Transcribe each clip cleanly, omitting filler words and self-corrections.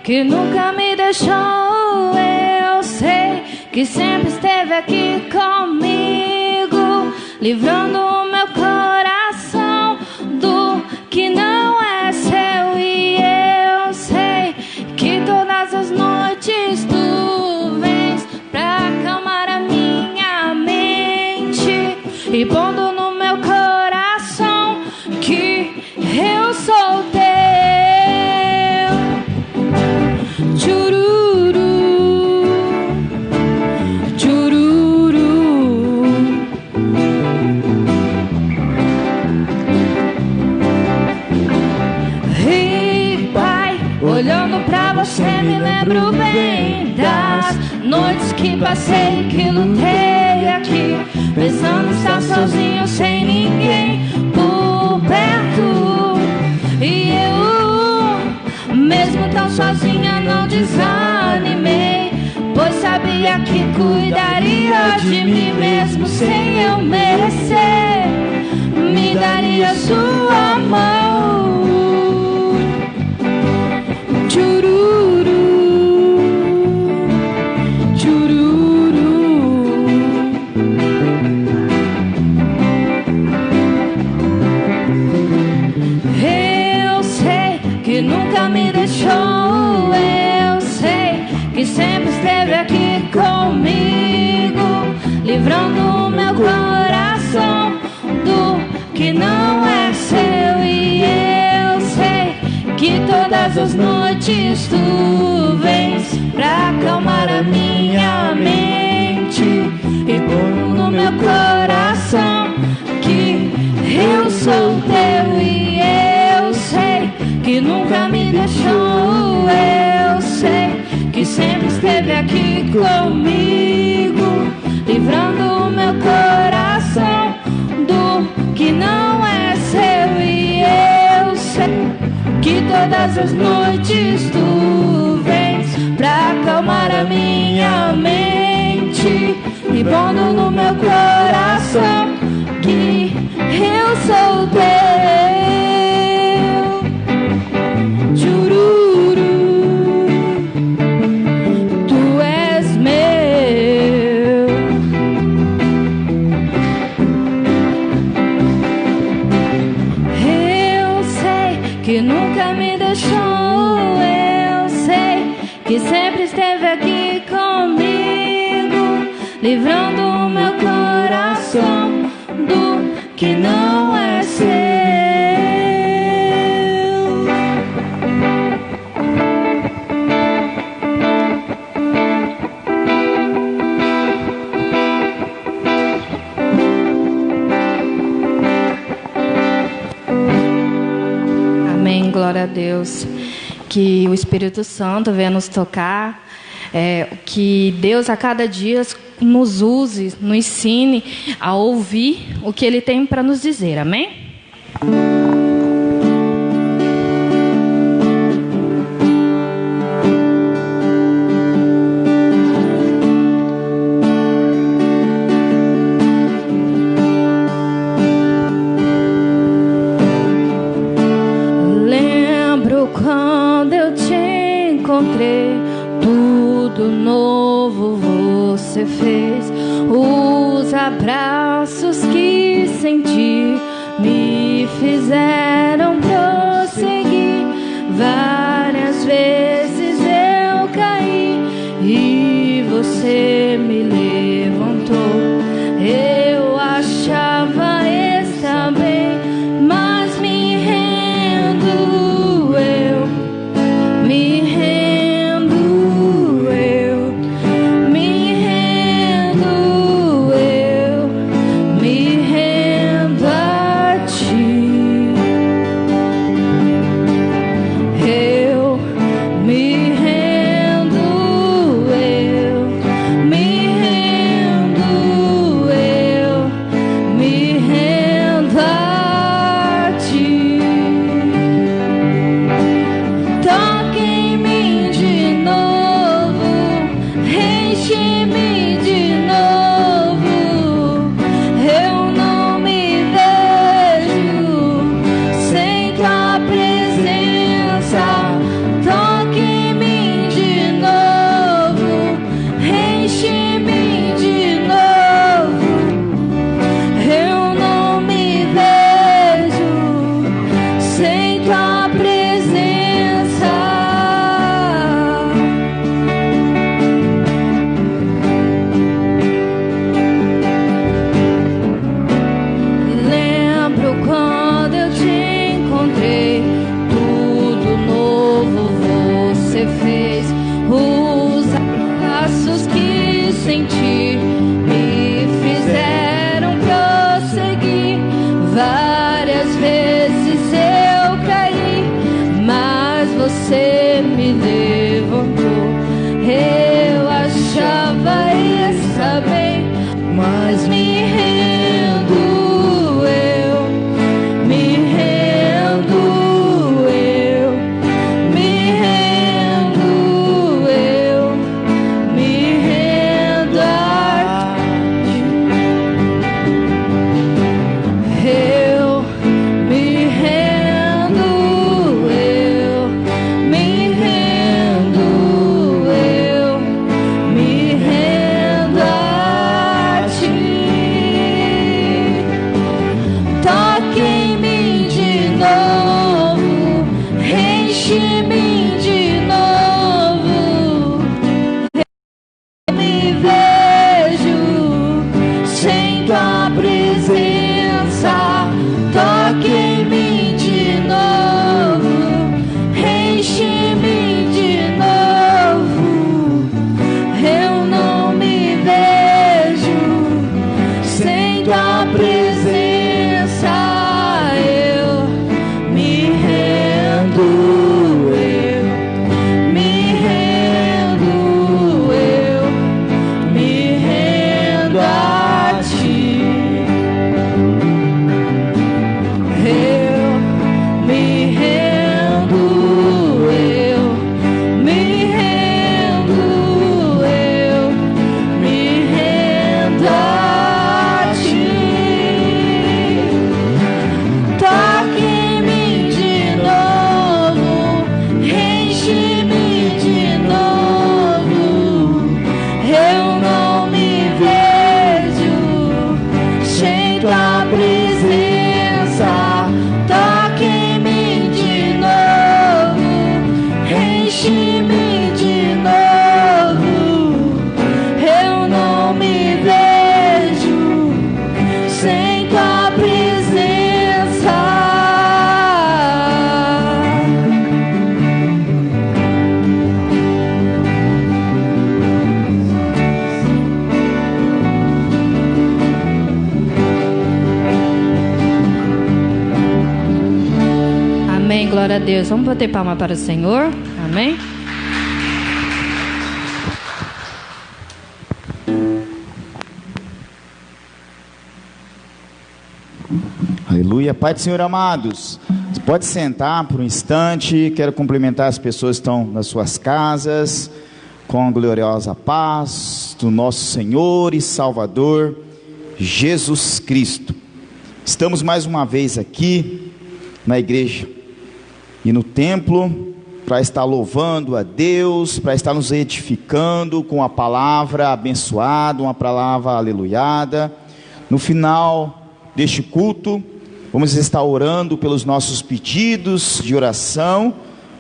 que nunca me deixou. Eu sei que sempre esteve aqui comigo, livrando o meu coração do que não é seu. E eu sei que todas as noites tu vens pra acalmar a minha mente e pondo no meu coração que eu sou teu. Olhando pra você me lembro bem das noites que passei, que lutei aqui, pensando estar sozinho sem ninguém por perto. E eu, mesmo tão sozinha, não desanimei, pois sabia que cuidaria de mim mesmo sem eu merecer. Me daria sua mão. Nunca me deixou. Eu sei que sempre esteve aqui comigo, livrando o meu coração do que não é seu. E eu sei que todas as noites tu vens pra acalmar a minha mente e pôr no meu coração que eu sou teu. E eu sei que nunca me deixou. Eu sei que sempre esteve aqui comigo, livrando o meu coração do que não é seu. E eu sei que todas as noites tu vens pra acalmar a minha mente e pondo no meu coração que eu sou teu. Que nunca me deixou. Eu sei que sempre esteve aqui comigo, livrando o meu coração do que não é seu. Glória a Deus. Que o Espírito Santo venha nos tocar, que Deus a cada dia nos use, nos ensine a ouvir o que Ele tem para nos dizer. Amém? Quando eu te encontrei, tudo novo você fez. Os abraços que senti me fizeram prosseguir. Várias vezes eu caí e você me levantou. Eu achava estar bem, mas me rendo. Me rendo Amém, glória a Deus. Vamos bater palma para o Senhor. Amém. Aleluia. Pai do Senhor, amados, você pode sentar por um instante. Quero cumprimentar as pessoas que estão nas suas casas com a gloriosa paz do nosso Senhor e Salvador Jesus Cristo. Estamos mais uma vez aqui na igreja e no templo para estar louvando a Deus, para estar nos edificando com a palavra abençoada, uma palavra aleluiada. No final deste culto, vamos estar orando pelos nossos pedidos de oração,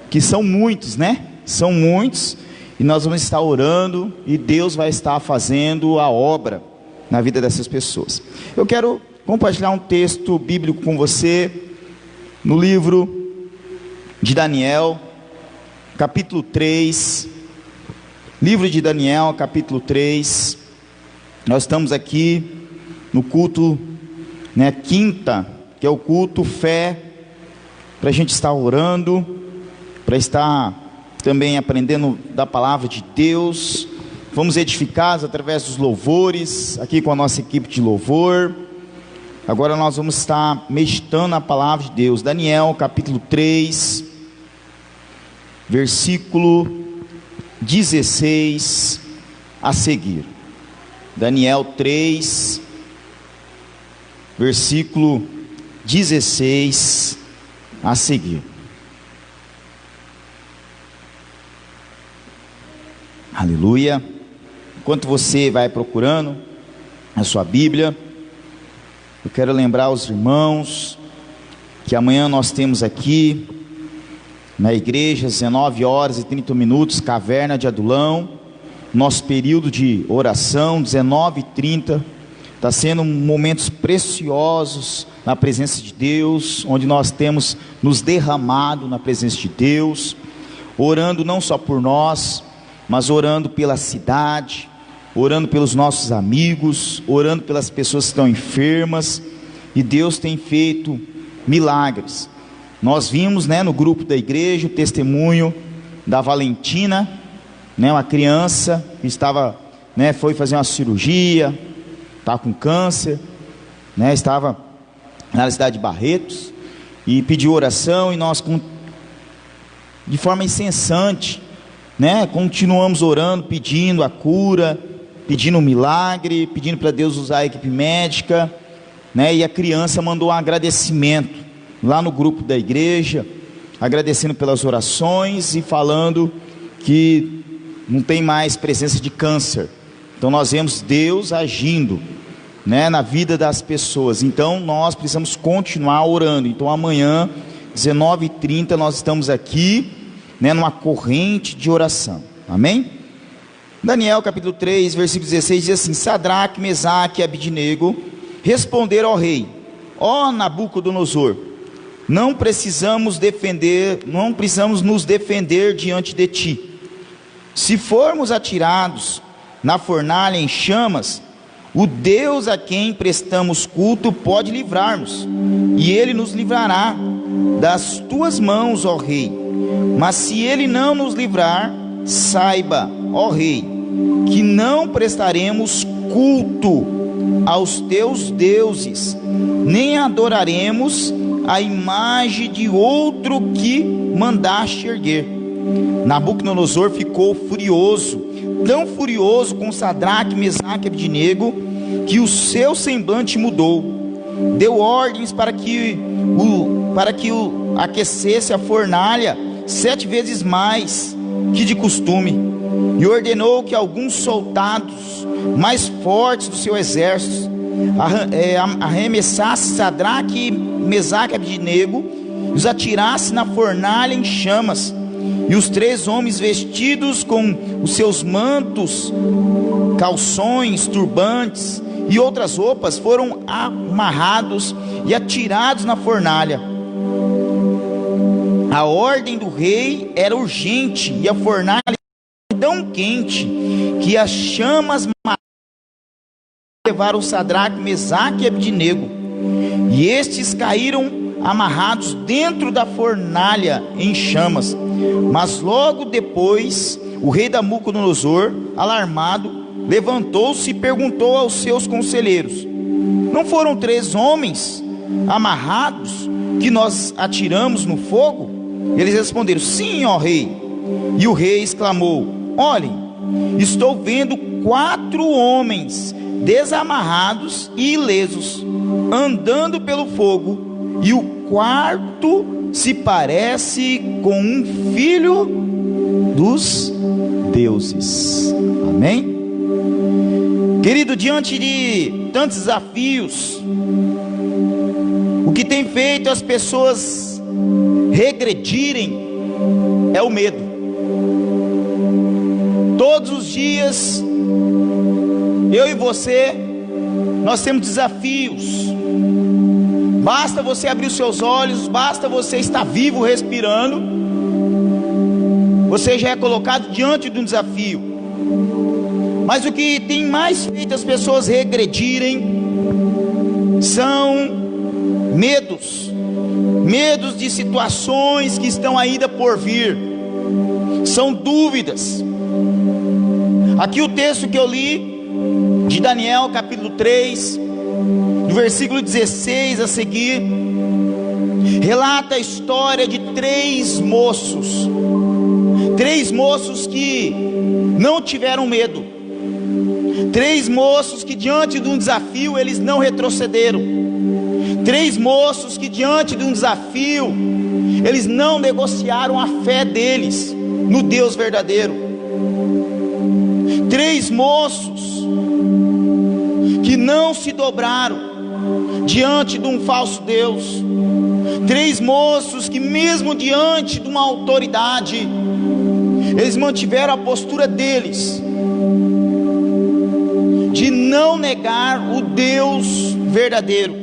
que são muitos, né? São muitos, e nós vamos estar orando, e Deus vai estar fazendo a obra na vida dessas pessoas. Eu quero compartilhar um texto bíblico com você, no livro de Daniel, capítulo 3, livro de Daniel, capítulo 3, nós estamos aqui no culto, né, quinta, que é o culto fé, para a gente estar orando, para estar também aprendendo da palavra de Deus. Fomos edificados através dos louvores, aqui com a nossa equipe de louvor. Agora nós vamos estar meditando na palavra de Deus. Daniel capítulo 3, versículo 16 a seguir. Daniel 3, versículo 16 a seguir. Aleluia. Enquanto você vai procurando a sua Bíblia, eu quero lembrar aos irmãos que amanhã nós temos aqui na igreja, 19 horas e 30 minutos, Caverna de Adulão, nosso período de oração, 19h30, está sendo momentos preciosos na presença de Deus, onde nós temos nos derramado na presença de Deus, orando não só por nós, mas orando pela cidade, orando pelos nossos amigos, orando pelas pessoas que estão enfermas, e Deus tem feito milagres. Nós vimos, né, no grupo da igreja, o testemunho da Valentina, né, uma criança que estava, né, foi fazer uma cirurgia, está com câncer, né, estava na cidade de Barretos, e pediu oração, e nós, de forma incessante, né, continuamos orando, pedindo a cura, pedindo um milagre, pedindo para Deus usar a equipe médica, né, e a criança mandou um agradecimento lá no grupo da igreja, agradecendo pelas orações e falando que não tem mais presença de câncer. Então nós vemos Deus agindo, né, na vida das pessoas. Então nós precisamos continuar orando. Então amanhã, 19h30, nós estamos aqui, né, numa corrente de oração. Amém? Daniel capítulo 3, versículo 16 diz assim: Sadraque, Mesaque e Abidnego responderam ao rei: ó Nabucodonosor, não precisamos nos defender diante de ti. Se formos atirados na fornalha em chamas, o Deus a quem prestamos culto pode livrar-nos, e ele nos livrará das tuas mãos, ó rei. Mas se ele não nos livrar, saiba, ó rei, que não prestaremos culto aos teus deuses, nem adoraremos a imagem de outro que mandaste erguer. Nabucodonosor ficou furioso, tão furioso com Sadraque, Mesaque e Abidnego, que o seu semblante mudou. Deu ordens para que aquecesse a fornalha 7 vezes mais que de costume, e ordenou que alguns soldados mais fortes do seu exército arremessasse Sadraque, Mesaque e Abidnego, os atirasse na fornalha em chamas. E os 3 homens, vestidos com os seus mantos, calções, turbantes e outras roupas, foram amarrados e atirados na fornalha. A ordem do rei era urgente, e a fornalha tão quente que as chamas levaram Sadraque, Mesaque e Abidnego, e estes caíram amarrados dentro da fornalha em chamas. Mas logo depois, o rei Nabucodonosor, alarmado, levantou-se e perguntou aos seus conselheiros: não foram 3 homens amarrados que nós atiramos no fogo? Eles responderam: sim, ó rei. E o rei exclamou: olhem, estou vendo 4 homens desamarrados e ilesos, andando pelo fogo, e o quarto se parece com um filho dos deuses. Amém? Querido, diante de tantos desafios, o que tem feito as pessoas regredirem é o medo. Todos os dias, eu e você, nós temos desafios. Basta você abrir os seus olhos, basta você estar vivo, respirando, você já é colocado diante de um desafio. Mas o que tem mais feito as pessoas regredirem são medos de situações que estão ainda por vir, são dúvidas. Aqui o texto que eu li, de Daniel capítulo 3, do versículo 16 a seguir, relata a história de 3 moços que não tiveram medo, 3 moços que diante de um desafio eles não retrocederam, 3 moços que diante de um desafio eles não negociaram a fé deles no Deus verdadeiro, 3 moços que não se dobraram diante de um falso Deus, 3 moços que mesmo diante de uma autoridade, eles mantiveram a postura deles, de não negar o Deus verdadeiro.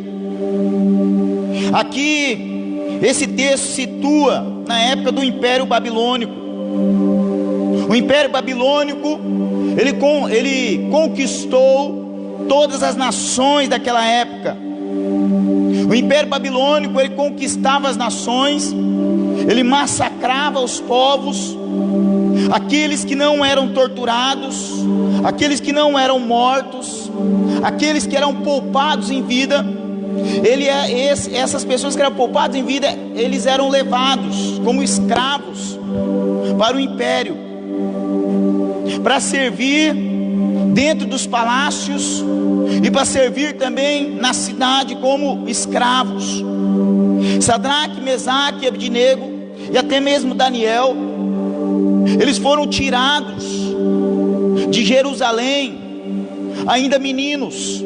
Aqui, esse texto situa na época do Império Babilônico. O Império Babilônico, ele conquistou todas as nações daquela época. O Império Babilônico, ele conquistava as nações, ele massacrava os povos, aqueles que não eram torturados, aqueles que não eram mortos, aqueles que eram poupados em vida. Essas pessoas que eram poupadas em vida, eles eram levados como escravos para o império, para servir dentro dos palácios e para servir também na cidade como escravos. Sadraque, Mesaque e Abdinego, e até mesmo Daniel, eles foram tirados de Jerusalém, ainda meninos,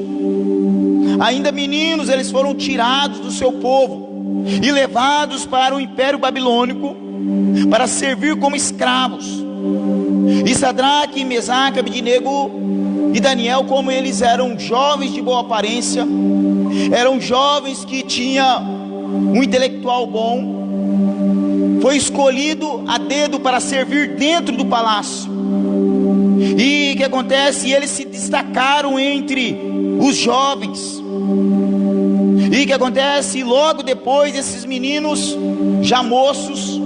eles foram tirados do seu povo e levados para o Império Babilônico para servir como escravos. E Sadraque, Mesaque, Abdinego e Daniel, como eles eram jovens de boa aparência, eram jovens que tinham um intelectual bom, foi escolhido a dedo para servir dentro do palácio. E o que acontece? Eles se destacaram entre os jovens. E o que acontece? Logo depois, esses meninos, já moços,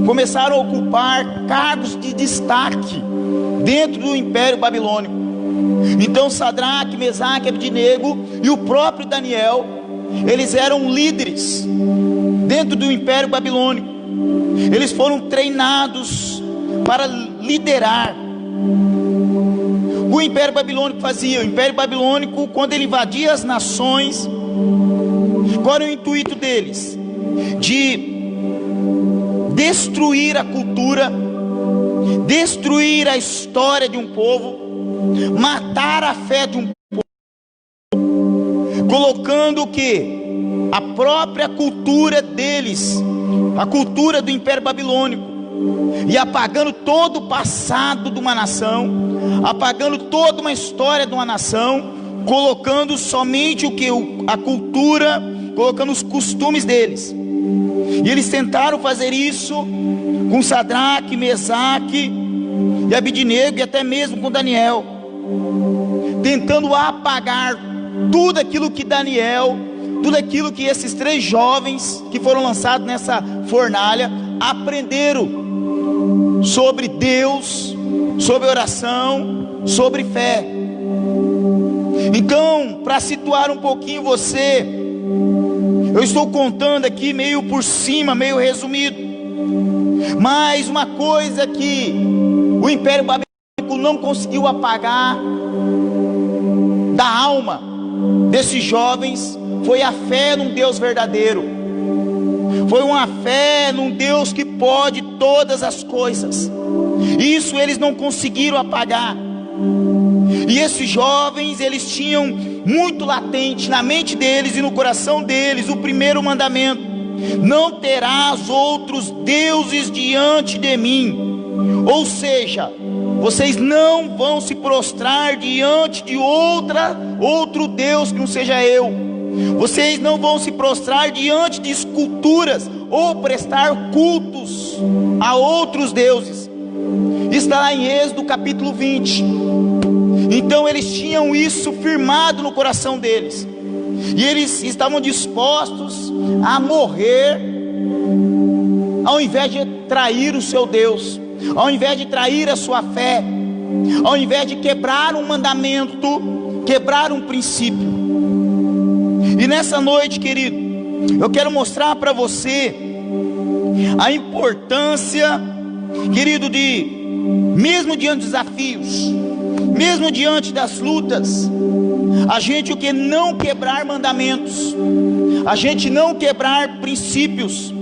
começaram a ocupar cargos de destaque dentro do Império Babilônico. Então Sadraque, Mesaque, Abdinego e o próprio Daniel, eles eram líderes dentro do Império Babilônico. Eles foram treinados para liderar. O Império Babilônico fazia? O Império Babilônico, quando ele invadia as nações, qual era o intuito deles? De destruir a cultura, destruir a história de um povo, matar a fé de um povo, colocando o que? A própria cultura deles, a cultura do Império Babilônico, e apagando todo o passado de uma nação, apagando toda uma história de uma nação, colocando somente o que? A cultura, colocando os costumes deles. E eles tentaram fazer isso com Sadraque, Mesaque e Abdinego, e até mesmo com Daniel, tentando apagar tudo aquilo que Daniel tudo aquilo que esses 3 jovens que foram lançados nessa fornalha aprenderam sobre Deus, sobre oração, sobre fé. Então, para situar um pouquinho você, eu estou contando aqui meio por cima, meio resumido, mas uma coisa que o Império Babilônico não conseguiu apagar da alma desses jovens foi a fé num Deus verdadeiro, foi uma fé num Deus que pode todas as coisas. Isso eles não conseguiram apagar. E esses jovens, eles tinham muito latente na mente deles e no coração deles o primeiro mandamento: não terás outros deuses diante de mim. Ou seja, vocês não vão se prostrar diante de outro Deus que não seja eu. Vocês não vão se prostrar diante de esculturas ou prestar cultos a outros deuses. Está lá em Êxodo capítulo 20. Então eles tinham isso firmado no coração deles, e eles estavam dispostos a morrer ao invés de trair o seu Deus, ao invés de trair a sua fé, ao invés de quebrar um mandamento, quebrar um princípio. E nessa noite, querido, eu quero mostrar para você a importância, querido, de mesmo diante dos desafios, mesmo diante das lutas, a gente não quebrar mandamentos, a gente não quebrar princípios,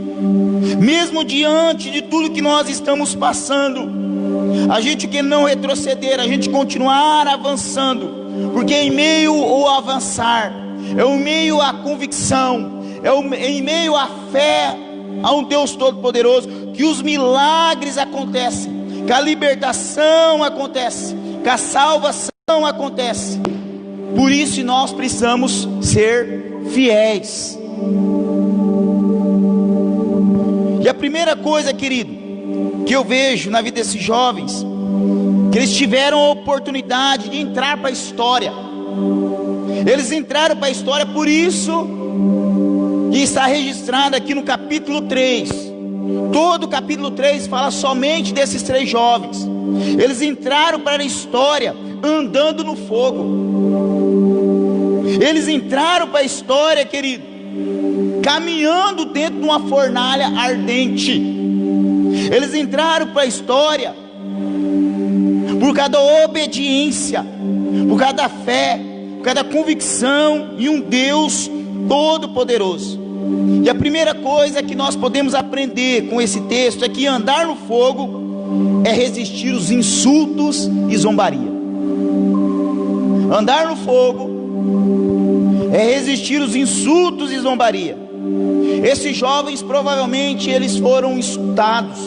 mesmo diante de tudo que nós estamos passando, a gente não retroceder, a gente continuar avançando, porque em meio ao avançar, em meio à convicção, em meio à fé a um Deus Todo-Poderoso, que os milagres acontecem, que a libertação acontece, que a salvação acontece. Por isso nós precisamos ser fiéis. E a primeira coisa, querido, que eu vejo na vida desses jovens, que eles tiveram a oportunidade de entrar para a história. Eles entraram para a história, por isso que está registrado aqui no capítulo 3. Todo o capítulo 3 fala somente desses 3 jovens. Eles entraram para a história andando no fogo. Eles entraram para a história, querido, caminhando dentro de uma fornalha ardente. Eles entraram para a história por causa da obediência, por causa da fé, por causa da convicção em um Deus Todo-Poderoso. E a primeira coisa que nós podemos aprender com esse texto é que andar no fogo é resistir os insultos e zombaria. Andar no fogo é resistir os insultos e zombaria. Esses jovens provavelmente eles foram insultados.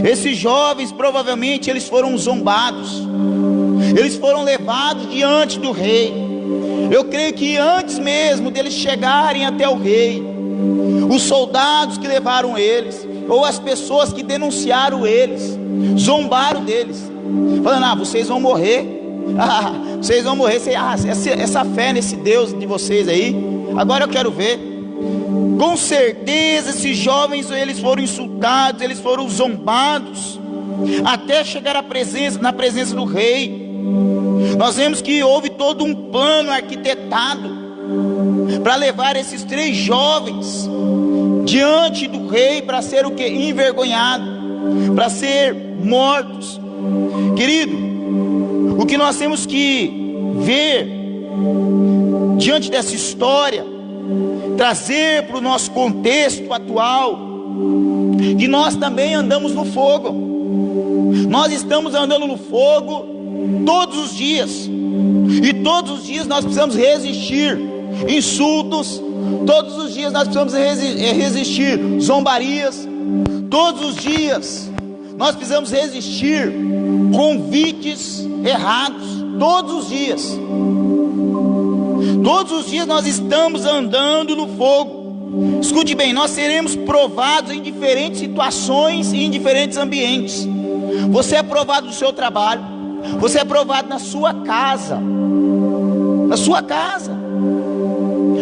Esses jovens provavelmente eles foram zombados. Eles foram levados diante do rei. Eu creio que antes mesmo deles chegarem até o rei, os soldados que levaram eles, ou as pessoas que denunciaram eles, zombaram deles, falando: vocês vão morrer, vocês vão morrer, essa fé nesse Deus de vocês aí, agora eu quero ver. Com certeza esses jovens eles foram insultados, eles foram zombados, até chegar na presença do rei. Nós vemos que houve todo um plano arquitetado para levar esses 3 jovens diante do rei, para ser o que? Envergonhado, para ser mortos. Querido, o que nós temos que ver diante dessa história, trazer para o nosso contexto atual, que nós também andamos no fogo. Nós estamos andando no fogo todos os dias, e todos os dias nós precisamos resistir insultos, todos os dias nós precisamos resistir zombarias, todos os dias nós precisamos resistir convites errados, todos os dias nós estamos andando no fogo. Escute bem, nós seremos provados em diferentes situações e em diferentes ambientes. Você é provado no seu trabalho, você é provado na sua casa,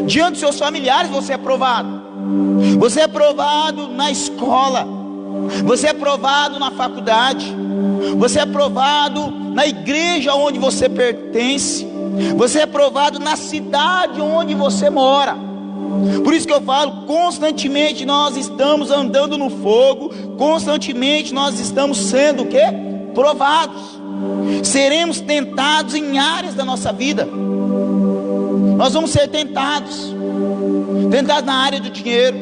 Diante dos seus familiares você é provado. Você é provado na escola. Você é provado na faculdade. Você é provado na igreja onde você pertence. Você é provado na cidade onde você mora. Por isso que eu falo, constantemente nós estamos andando no fogo. Constantemente nós estamos sendo o quê? Provados. Seremos tentados em áreas da nossa vida. Nós vamos ser tentados. Tentados na área do dinheiro.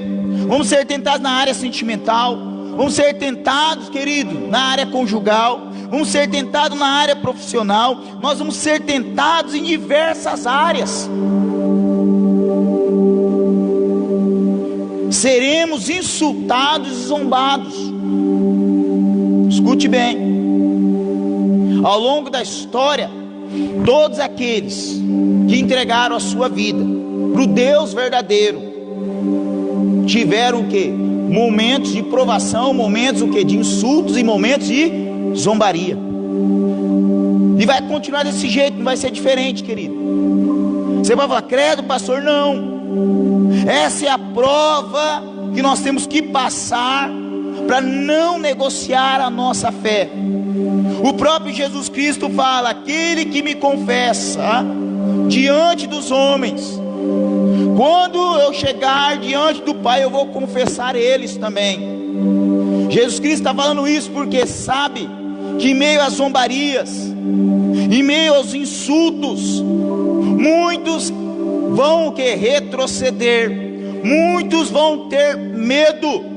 Vamos ser tentados na área sentimental. Vamos ser tentados, querido, na área conjugal. Vamos ser tentados na área profissional. Nós vamos ser tentados em diversas áreas. Seremos insultados e zombados. Escute bem. Ao longo da história, todos aqueles que entregaram a sua vida para o Deus verdadeiro tiveram o quê? Momentos de provação, momentos o quê? De insultos e momentos de zombaria. E vai continuar desse jeito, não vai ser diferente, querido. Você vai falar, credo, pastor, não. Essa é a prova que nós temos que passar para não negociar a nossa fé. O próprio Jesus Cristo fala, aquele que me confessa diante dos homens, quando eu chegar diante do Pai, eu vou confessar eles também. Jesus Cristo está falando isso porque sabe que em meio às zombarias, em meio aos insultos, muitos vão retroceder, muitos vão ter medo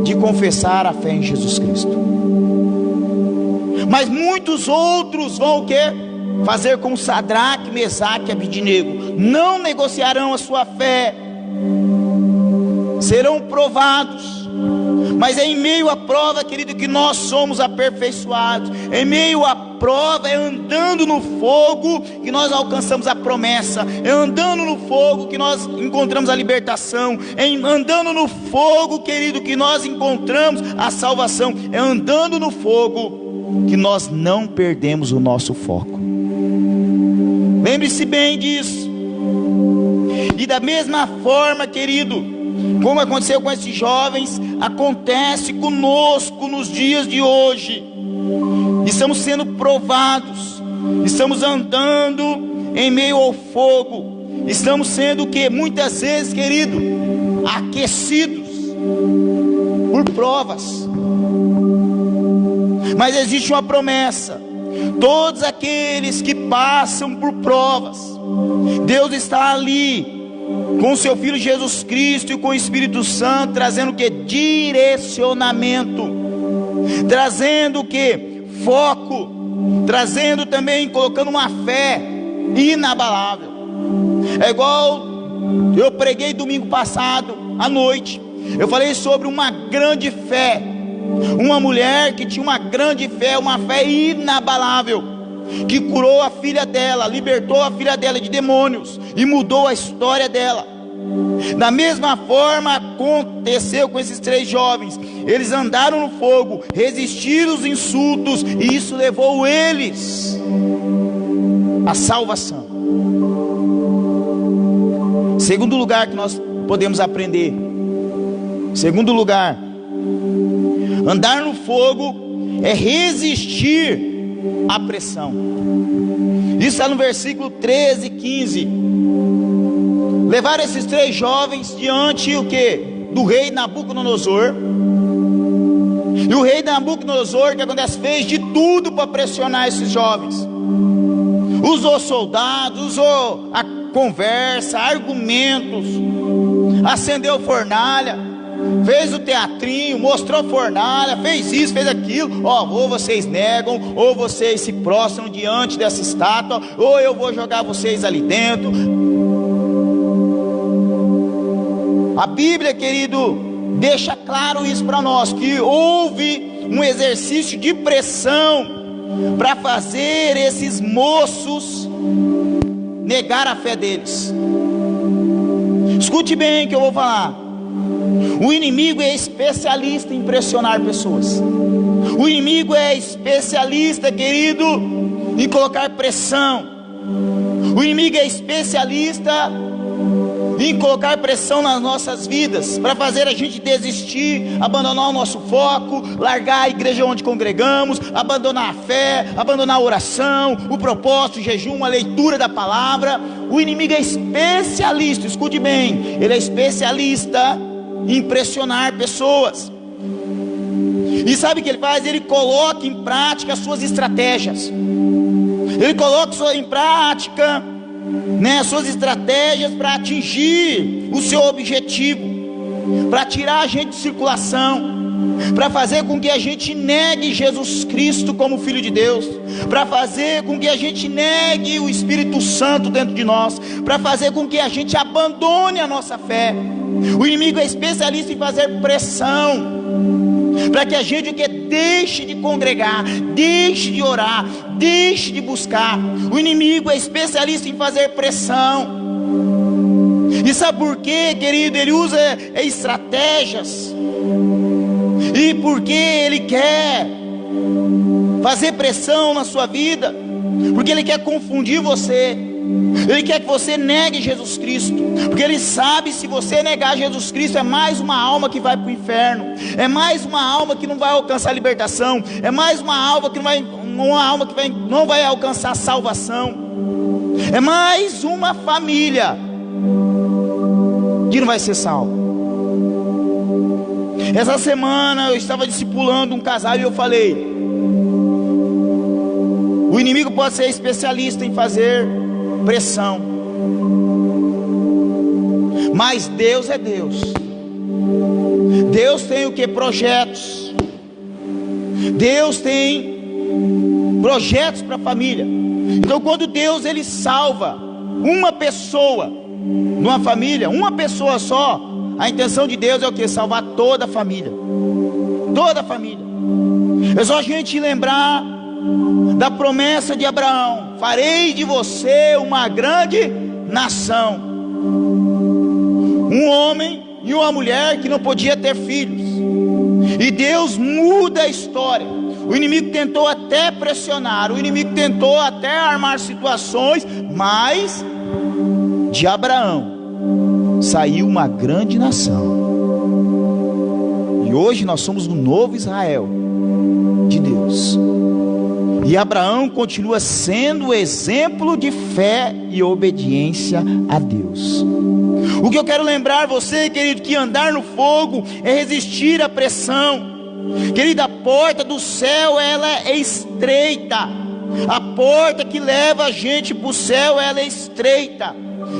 de confessar a fé em Jesus Cristo. Mas muitos outros vão fazer como Sadraque, Mesaque e Abidnego, não negociarão a sua fé, serão provados. Mas é em meio à prova, querido, que nós somos aperfeiçoados. Em meio à prova, é andando no fogo que nós alcançamos a promessa. É andando no fogo que nós encontramos a libertação. É andando no fogo, querido, que nós encontramos a salvação. É andando no fogo que nós não perdemos o nosso foco. Lembre-se bem disso. E da mesma forma, querido, como aconteceu com esses jovens, acontece conosco nos dias de hoje. Estamos sendo provados, estamos andando em meio ao fogo, estamos sendo muitas vezes, querido, aquecidos por provas. Mas existe uma promessa: todos aqueles que passam por provas, Deus está ali com o seu Filho Jesus Cristo e com o Espírito Santo, trazendo direcionamento, trazendo foco, trazendo também, colocando uma fé inabalável. É igual eu preguei domingo passado à noite. Eu falei sobre uma grande fé, uma mulher que tinha uma grande fé, uma fé inabalável, que curou a filha dela, libertou a filha dela de demônios e mudou a história dela. Da mesma forma aconteceu com esses 3 jovens. Eles andaram no fogo, resistiram aos insultos, e isso levou eles à salvação. Segundo lugar que nós podemos aprender, segundo lugar, andar no fogo é resistir à pressão. Isso está no versículo 13 e 15. Levaram esses 3 jovens diante do rei Nabucodonosor. E o rei Nabucodonosor, que acontece, fez de tudo para pressionar esses jovens. Usou soldados, usou a conversa, argumentos, acendeu fornalha, fez o teatrinho, mostrou fornalha, fez isso, fez aquilo. Ou vocês negam, ou vocês se prostram diante dessa estátua, ou eu vou jogar vocês ali dentro. A Bíblia, querido, deixa claro isso para nós, que houve um exercício de pressão para fazer esses moços negar a fé deles. Escute bem o que eu vou falar. O inimigo é especialista em pressionar pessoas. O inimigo é especialista, querido, em colocar pressão. O inimigo é especialista em colocar pressão nas nossas vidas, para fazer a gente desistir, abandonar o nosso foco, largar a igreja onde congregamos, abandonar a fé, abandonar a oração, o propósito, o jejum, a leitura da palavra. O inimigo é especialista, escute bem, ele é especialista em impressionar pessoas. E sabe o que ele faz? Ele coloca em prática as suas estratégias. Ele coloca em prática, as suas estratégias para atingir o seu objetivo, para tirar a gente de circulação, para fazer com que a gente negue Jesus Cristo como Filho de Deus, para fazer com que a gente negue o Espírito Santo dentro de nós, para fazer com que a gente abandone a nossa fé. O inimigo é especialista em fazer pressão, para que a gente deixe de congregar, deixe de orar, deixe de buscar. O inimigo é especialista em fazer pressão. E sabe por quê, querido? Ele usa estratégias. E porque ele quer fazer pressão na sua vida, porque ele quer confundir você. Ele quer que você negue Jesus Cristo, porque ele sabe, se você negar Jesus Cristo, é mais uma alma que vai para o inferno, é mais uma alma que não vai alcançar a libertação, é mais uma alma que não vai alcançar a salvação, é mais uma família que não vai ser salva. Essa semana eu estava discipulando um casal e eu falei: o inimigo pode ser especialista em fazer pressão, mas Deus é Deus. Deus tem o que? Projetos. Deus tem projetos para a família. Então quando Deus ele salva uma pessoa numa família, uma pessoa só, a intenção de Deus é o que? Salvar toda a família. Toda a família. É só a gente lembrar da promessa de Abraão: farei de você uma grande nação. Um homem e uma mulher que não podia ter filhos, e Deus muda a história. O inimigo tentou até pressionar, o inimigo tentou até armar situações, mas de Abraão saiu uma grande nação. E hoje nós somos o novo Israel de Deus. E Abraão continua sendo exemplo de fé e obediência a Deus. O que eu quero lembrar você, querido, que andar no fogo é resistir à pressão. Querido, a porta do céu ela é estreita. A porta que leva a gente para o céu ela é estreita.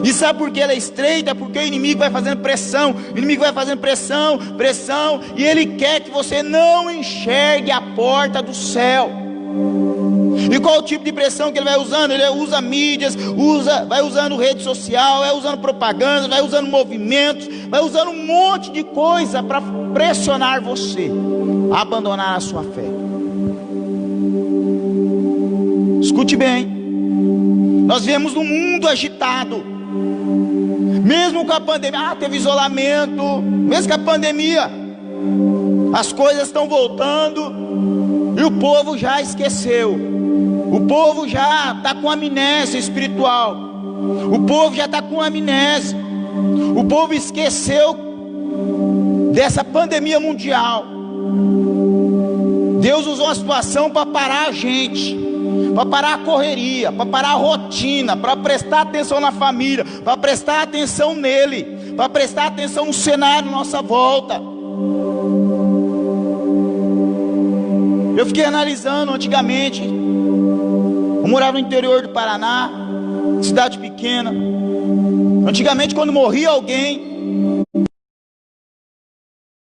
E sabe por que ela é estreita? Porque o inimigo vai fazendo pressão. O inimigo vai fazendo pressão, pressão, e ele quer que você não enxergue a porta do céu. E qual o tipo de pressão que ele vai usando? Ele usa mídias, vai usando rede social, vai usando propaganda, vai usando movimentos, vai usando um monte de coisa para pressionar você a abandonar a sua fé. Escute bem, nós vivemos num mundo agitado, mesmo com a pandemia. Teve isolamento, mesmo com a pandemia, as coisas estão voltando, e o povo já esqueceu. O povo já está com amnésia espiritual. O povo já está com amnésia. O povo esqueceu dessa pandemia mundial. Deus usou a situação para parar a gente, para parar a correria, para parar a rotina, para prestar atenção na família, para prestar atenção nele, para prestar atenção no cenário à nossa volta. Eu fiquei analisando antigamente. Eu morava no interior do Paraná, cidade pequena. Antigamente, quando morria alguém,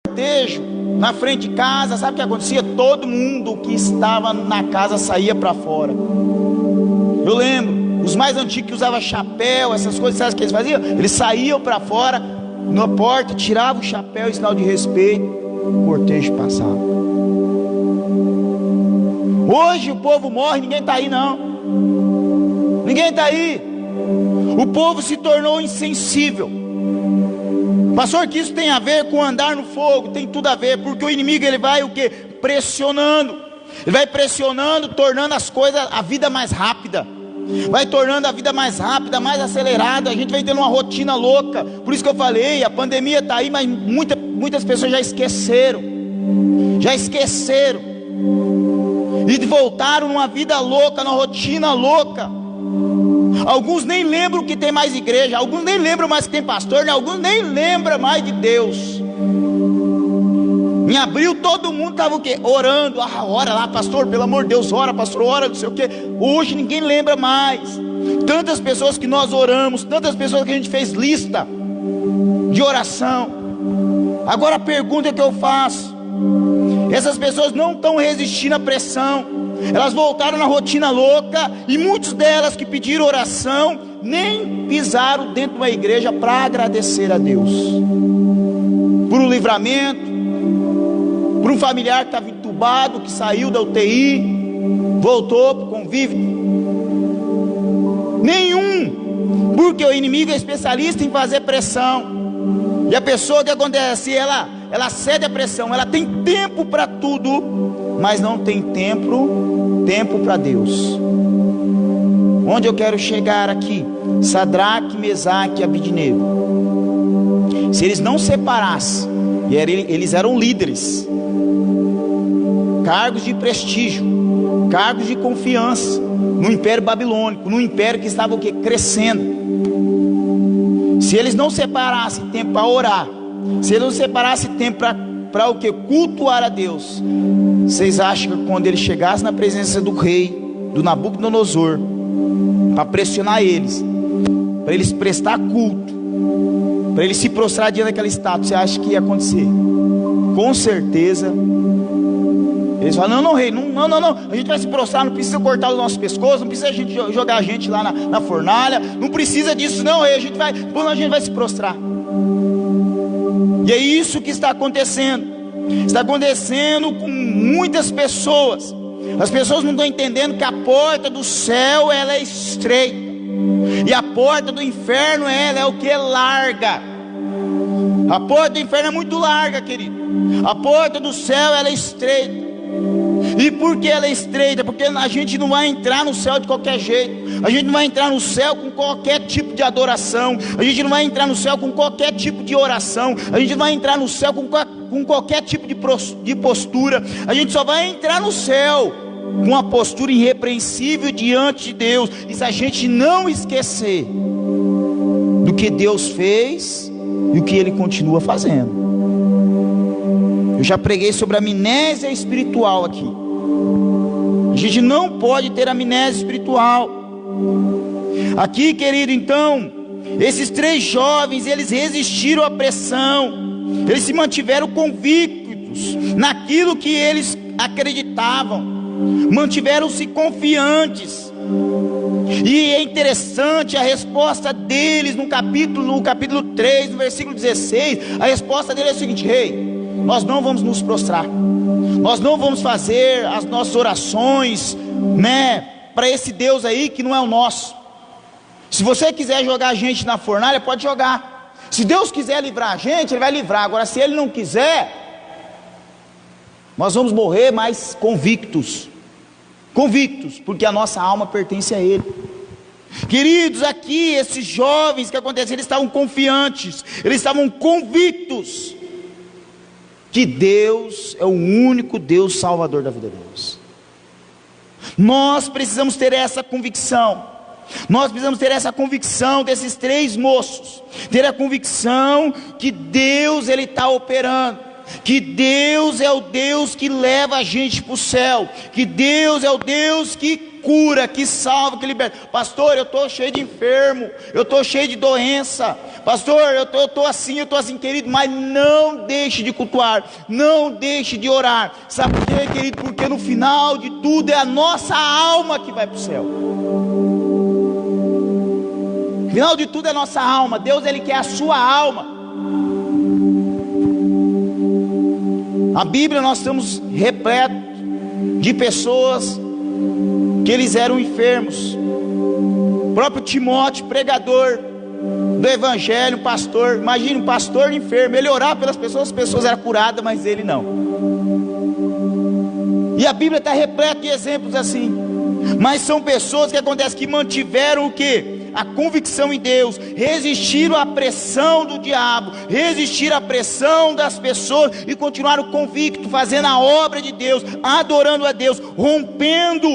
cortejo na frente de casa, sabe o que acontecia? Todo mundo que estava na casa saía para fora. Eu lembro, os mais antigos que usavam chapéu, essas coisas, sabe o que eles faziam? Eles saíam para fora, na porta, tiravam o chapéu em sinal de respeito, o cortejo passava. Hoje o povo morre, ninguém está aí não. Ninguém está aí. O povo se tornou insensível. Pastor, que isso tem a ver com andar no fogo? Tem tudo a ver, porque o inimigo ele vai o quê? Pressionando. Ele vai pressionando, tornando as coisas, a vida mais rápida. vai tornando a vida mais rápida, mais acelerada. A gente vai tendo uma rotina louca. Por isso que eu falei, a pandemia está aí, mas muitas pessoas já esqueceram e voltaram numa vida louca, numa rotina louca. Alguns nem lembram que tem mais igreja, alguns nem lembram mais que tem pastor, né? Alguns nem lembram mais de Deus. Em abril todo mundo estava o quê? Orando. Ora lá, pastor, pelo amor de Deus, ora, pastor, ora, não sei o quê. Hoje ninguém lembra mais. Tantas pessoas que nós oramos, tantas pessoas que a gente fez lista de oração. Agora a pergunta que eu faço: essas pessoas não estão resistindo à pressão, elas voltaram na rotina louca, e muitas delas que pediram oração nem pisaram dentro de uma igreja para agradecer a Deus por um livramento, por um familiar que estava entubado, que saiu da UTI, voltou para o convívio. Nenhum, porque o inimigo é especialista em fazer pressão. E a pessoa, que acontece, ela cede à pressão, ela tem tempo para tudo, mas não tem tempo para Deus. Onde eu quero chegar aqui? Sadraque, Mesaque e Abidnego, se eles não separassem, e eles eram líderes, cargos de prestígio, cargos de confiança no Império Babilônico, no império que estava o quê? Crescendo. Se eles não separassem tempo para orar, se eles não separassem tempo para o que? Cultuar a Deus, vocês acham que quando eles chegassem na presença do rei, do Nabucodonosor, para pressionar eles, para eles prestar culto, para eles se prostrar diante daquela estátua, você acha que ia acontecer? Com certeza eles falam: não, rei, não, a gente vai se prostrar, não precisa cortar os nossos pescoços, não precisa a gente jogar a gente lá na fornalha, não precisa disso não, rei, a gente vai se prostrar. E é isso que está acontecendo com muitas pessoas. As pessoas não estão entendendo que a porta do céu, ela é estreita, e a porta do inferno, ela é o que? Larga. A porta do inferno é muito larga, querido. A porta do céu, ela é estreita. E por que ela é estreita? Porque a gente não vai entrar no céu de qualquer jeito. A gente não vai entrar no céu com qualquer tipo de adoração. A gente não vai entrar no céu com qualquer tipo de oração. A gente não vai entrar no céu com qualquer tipo de postura. A gente só vai entrar no céu com uma postura irrepreensível diante de Deus. E se a gente não esquecer do que Deus fez e o que Ele continua fazendo. Eu já preguei sobre amnésia espiritual aqui. A gente não pode ter amnésia espiritual. Aqui, querido, então, esses 3 jovens, eles resistiram à pressão. Eles se mantiveram convictos naquilo que eles acreditavam. Mantiveram-se confiantes. E é interessante a resposta deles no capítulo 3, no versículo 16. A resposta deles é a seguinte: rei, nós não vamos nos prostrar, nós não vamos fazer as nossas orações, para esse Deus aí que não é o nosso. Se você quiser jogar a gente na fornalha, pode jogar. Se Deus quiser livrar a gente, Ele vai livrar. Agora, se Ele não quiser, nós vamos morrer, mas convictos, porque a nossa alma pertence a Ele. Queridos, aqui esses jovens que aconteceram, eles estavam confiantes, eles estavam convictos que Deus é o único Deus salvador da vida deles. Nós precisamos ter essa convicção. Nós precisamos ter essa convicção desses 3 moços, ter a convicção que Deus, Ele está operando, que Deus é o Deus que leva a gente para o céu, que Deus é o Deus que cura, que salva, que liberta. Pastor, eu estou cheio de enfermo, eu estou cheio de doença, pastor, eu estou assim, querido, mas não deixe de cultuar, não deixe de orar. Sabe por quê, querido? Porque no final de tudo é a nossa alma que vai para o céu. No final de tudo é a nossa alma. Deus, Ele quer a sua alma. A Bíblia, nós estamos repletos de pessoas que eles eram enfermos. O próprio Timóteo, pregador do Evangelho, pastor. Imagina um pastor enfermo, ele orava pelas pessoas, as pessoas eram curadas, mas ele não. E a Bíblia está repleta de exemplos assim. Mas são pessoas que acontece que mantiveram o quê? A convicção em Deus, resistiram à pressão do diabo, resistiram à pressão das pessoas e continuaram convictos, fazendo a obra de Deus, adorando a Deus, rompendo,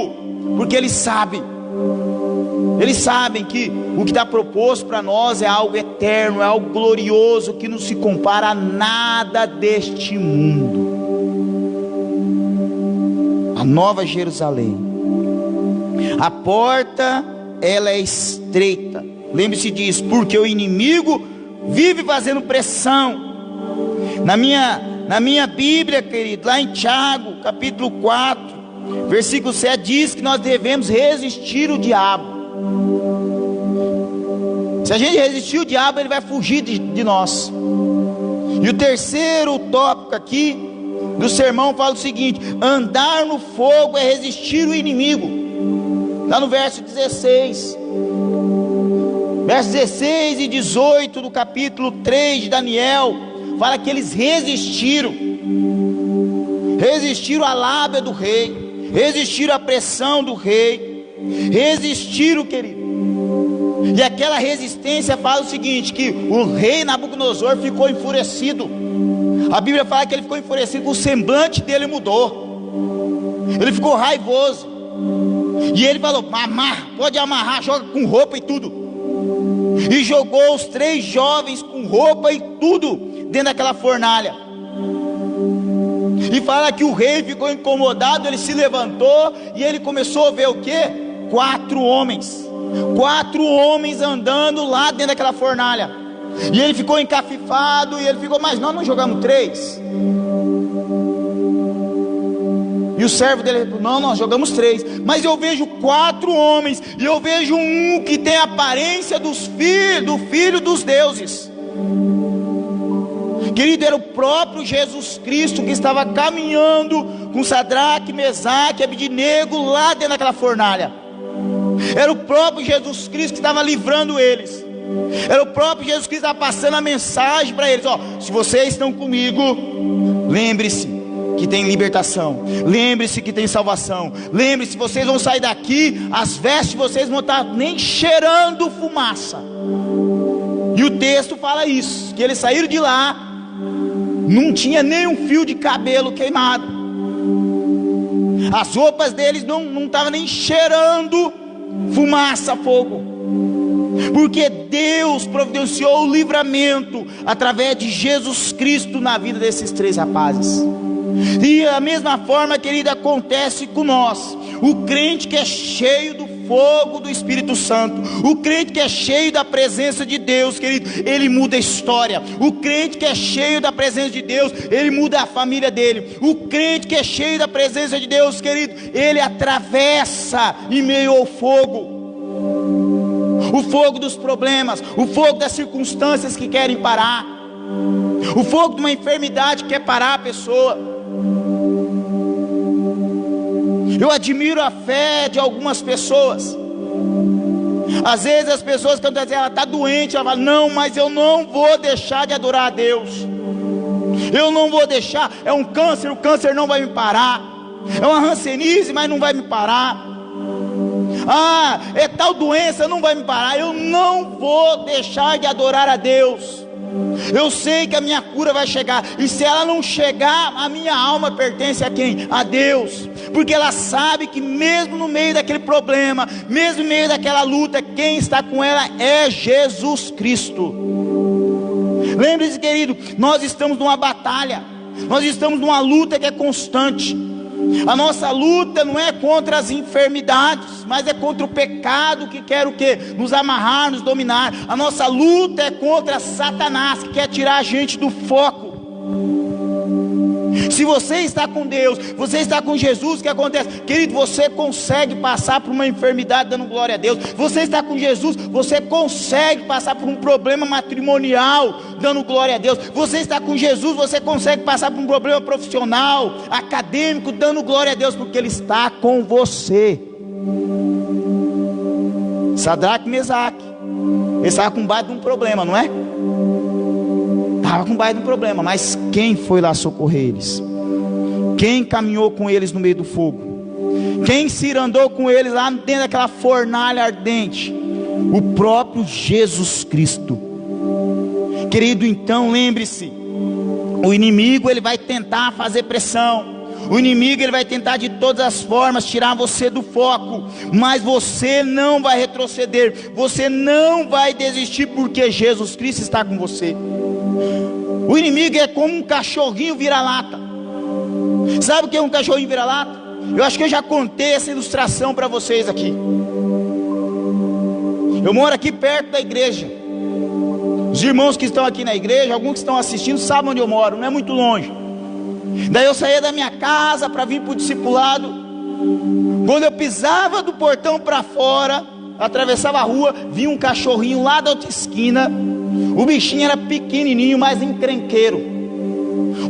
porque eles sabem que o que está proposto para nós é algo eterno, é algo glorioso, que não se compara a nada deste mundo. A Nova Jerusalém, a porta ela é estreita, lembre-se disso, porque o inimigo vive fazendo pressão. Na minha Bíblia, querido, lá em Tiago, capítulo 4, versículo 7, diz que nós devemos resistir o diabo. Se a gente resistir o diabo, ele vai fugir de nós. E o terceiro tópico aqui do sermão fala o seguinte: andar no fogo é resistir o inimigo. Lá no verso 16, versos 16 e 18 do capítulo 3 de Daniel, fala que eles resistiram à lábia do rei, resistiram à pressão do rei, resistiram, querido. E aquela resistência fala o seguinte, que o rei Nabucodonosor ficou enfurecido. A Bíblia fala que ele ficou enfurecido, o semblante dele mudou, ele ficou raivoso. E ele falou: pode amarrar, joga com roupa e tudo. E jogou os 3 jovens com roupa e tudo dentro daquela fornalha. E fala que o rei ficou incomodado, ele se levantou e ele começou a ver o quê? 4 homens andando lá dentro daquela fornalha. E ele ficou encafifado e ele ficou: mas nós não jogamos 3? E o servo dele falou: não, nós jogamos 3, mas eu vejo 4 homens, e eu vejo um que tem a aparência do filho dos deuses. Querido, era o próprio Jesus Cristo que estava caminhando com Sadraque, Mesaque e Abednego lá dentro daquela fornalha. Era o próprio Jesus Cristo que estava livrando eles. Era o próprio Jesus Cristo que estava passando a mensagem para eles: se vocês estão comigo, lembre-se que tem libertação, lembre-se que tem salvação, lembre-se, vocês vão sair daqui, as vestes de vocês vão estar nem cheirando fumaça. E o texto fala isso, que eles saíram de lá, não tinha nem um fio de cabelo queimado, as roupas deles não estavam nem cheirando fumaça, fogo, porque Deus providenciou o livramento através de Jesus Cristo na vida desses 3 rapazes. E da mesma forma, querido, acontece com nós. O crente que é cheio do fogo do Espírito Santo, o crente que é cheio da presença de Deus, querido, ele muda a história. O crente que é cheio da presença de Deus, ele muda a família dele. O crente que é cheio da presença de Deus, querido, ele atravessa em meio ao fogo. O fogo dos problemas, o fogo das circunstâncias que querem parar, o fogo de uma enfermidade que quer parar a pessoa. Eu admiro a fé de algumas pessoas. Às vezes as pessoas, quando ela está doente, ela fala: não, mas eu não vou deixar de adorar a Deus, eu não vou deixar, é um câncer, o câncer não vai me parar, é uma hanseníase, mas não vai me parar, é tal doença, não vai me parar, eu não vou deixar de adorar a Deus. Eu sei que a minha cura vai chegar, e se ela não chegar, a minha alma pertence a quem? A Deus, porque ela sabe que mesmo no meio daquele problema, mesmo no meio daquela luta, quem está com ela é Jesus Cristo. Lembre-se, querido, nós estamos numa batalha, nós estamos numa luta que é constante. A nossa luta não é contra as enfermidades, mas é contra o pecado que quer o quê? Nos amarrar, nos dominar. A nossa luta é contra Satanás, que quer tirar a gente do foco. Se você está com Deus, você está com Jesus, o que acontece? Querido, você consegue passar por uma enfermidade dando glória a Deus. Você está com Jesus, você consegue passar por um problema matrimonial dando glória a Deus. Você está com Jesus, você consegue passar por um problema profissional, acadêmico, dando glória a Deus, porque Ele está com você. Sadraque e Mesaque, eles estavam com baita de um problema, não é? Estava com baita de um problema, mas quem foi lá socorrer eles? Quem caminhou com eles no meio do fogo? Quem cirandou com eles lá dentro daquela fornalha ardente? O próprio Jesus Cristo. Querido, então lembre-se, o inimigo ele vai tentar fazer pressão, o inimigo ele vai tentar de todas as formas tirar você do foco, mas você não vai retroceder, você não vai desistir, porque Jesus Cristo está com você. O inimigo é como um cachorrinho vira-lata. Sabe o que é um cachorrinho vira-lata? Eu acho que eu já contei essa ilustração para vocês aqui. Eu moro aqui perto da igreja. Os irmãos que estão aqui na igreja, alguns que estão assistindo, sabem onde eu moro, não é muito longe. Daí eu saía da minha casa para vir para o discipulado. Quando eu pisava do portão para fora, atravessava a rua, vinha um cachorrinho lá da outra esquina. O bichinho era pequenininho, mas encrenqueiro.